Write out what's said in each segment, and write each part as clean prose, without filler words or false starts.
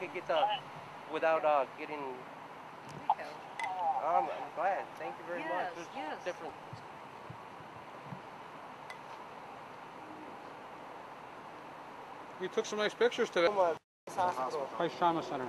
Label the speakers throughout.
Speaker 1: could get the, without getting, I'm glad. Thank you very much. There's different.
Speaker 2: You took some nice pictures today. Price Trauma Center.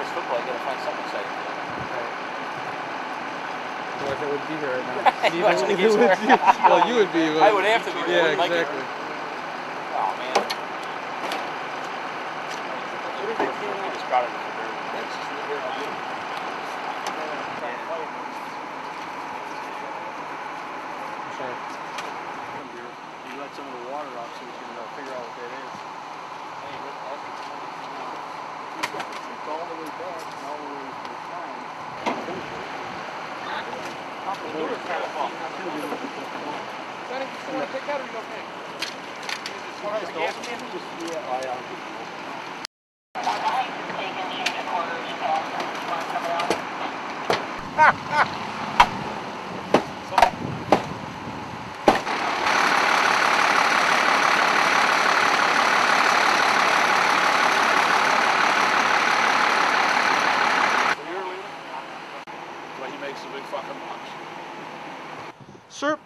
Speaker 1: Football, you gotta find something exciting.
Speaker 2: Otherwise I wouldn't be here right now.
Speaker 1: Well,
Speaker 2: you would be. But
Speaker 1: I would have to be.
Speaker 2: Yeah, exactly.
Speaker 1: Oh man. What is it? It's crowded. That's just the very idea.
Speaker 2: I'm sorry.
Speaker 3: You let some of the water off so we can figure out what that is.
Speaker 1: Hey,
Speaker 3: It's all the way back and all the way to the time.
Speaker 2: take that or you okay? Sir,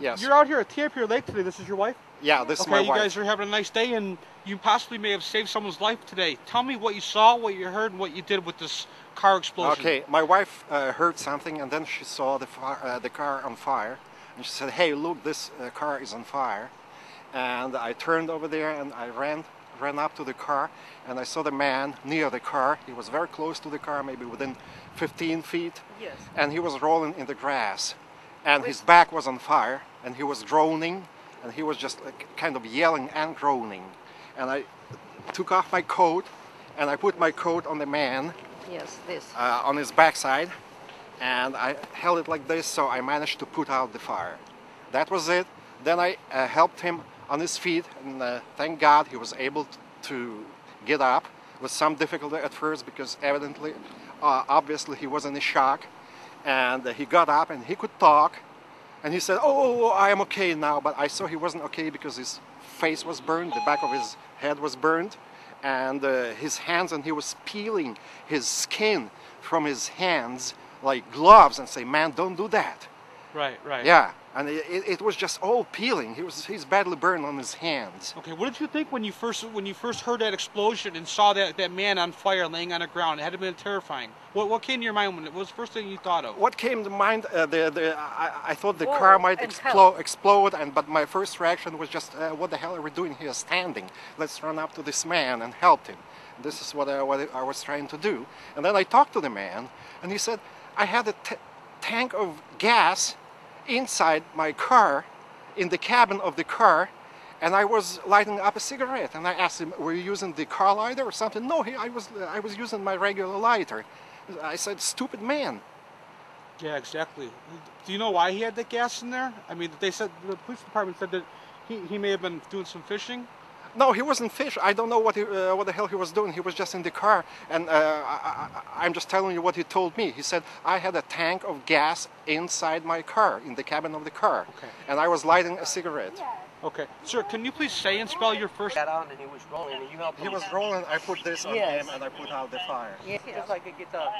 Speaker 4: Yes.
Speaker 2: you're out here at Tampier Lake today. This is your wife?
Speaker 4: Yeah, this is
Speaker 2: Okay,
Speaker 4: my
Speaker 2: you
Speaker 4: wife.
Speaker 2: guys are having a nice day, and you possibly may have saved someone's life today. Tell me what you saw, what you heard, and what you did with this car explosion.
Speaker 4: Okay, my wife heard something, and then she saw the car on fire, and she said, "Hey, look, this car is on fire." And I turned over there, and I ran up to the car, and I saw the man near the car. He was very close to the car, maybe within 15 feet.
Speaker 5: Yes.
Speaker 4: And he was rolling in the grass, and his back was on fire, and he was groaning, and he was just like, kind of yelling and groaning. And I took off my coat, and I put my coat on the man.
Speaker 5: Yes, this.
Speaker 4: On his backside, and I held it like this, so I managed to put out the fire. That was it. Then I helped him on his feet, and thank God he was able to get up with some difficulty at first, because evidently, obviously he was in a shock, and he got up and he could talk, and he said, "Oh, I am okay now," but I saw he wasn't okay because his face was burned, the back of his head was burned, and his hands, and he was peeling his skin from his hands like gloves, and say, "Man, don't do that."
Speaker 2: Right, right.
Speaker 4: Yeah, and it was just all peeling. He's badly burned on his hands.
Speaker 2: Okay, what did you think when you first heard that explosion and saw that man on fire laying on the ground? It had to have been terrifying. What came to your mind what was the first thing you thought of?
Speaker 4: What came to mind? I thought the
Speaker 5: Whoa,
Speaker 4: car might
Speaker 5: and
Speaker 4: explode, but my first reaction was just, "What the hell are we doing here, standing? Let's run up to this man and help him." This is what I was trying to do. And then I talked to the man, and he said, "I had a tank of gas inside my car, in the cabin of the car, and I was lighting up a cigarette." And I asked him, "Were you using the car lighter or something?" "No, I was using my regular lighter." I said, "Stupid man."
Speaker 2: Yeah, exactly. Do you know why he had that gas in there? I mean, they said, the police department said that he may have been doing some fishing.
Speaker 4: No, he wasn't fish. I don't know what the hell he was doing. He was just in the car, and I'm just telling you what he told me. He said, "I had a tank of gas inside my car, in the cabin of the car,
Speaker 2: Okay.
Speaker 4: and I was lighting a cigarette."
Speaker 2: Okay. Sir, can you please say and spell your first...
Speaker 5: Got on and he was rolling and you helped
Speaker 4: He
Speaker 5: him.
Speaker 4: was rolling. I put this on
Speaker 5: Yes.
Speaker 4: him, and I put out the fire.
Speaker 5: Yes, just like a guitar.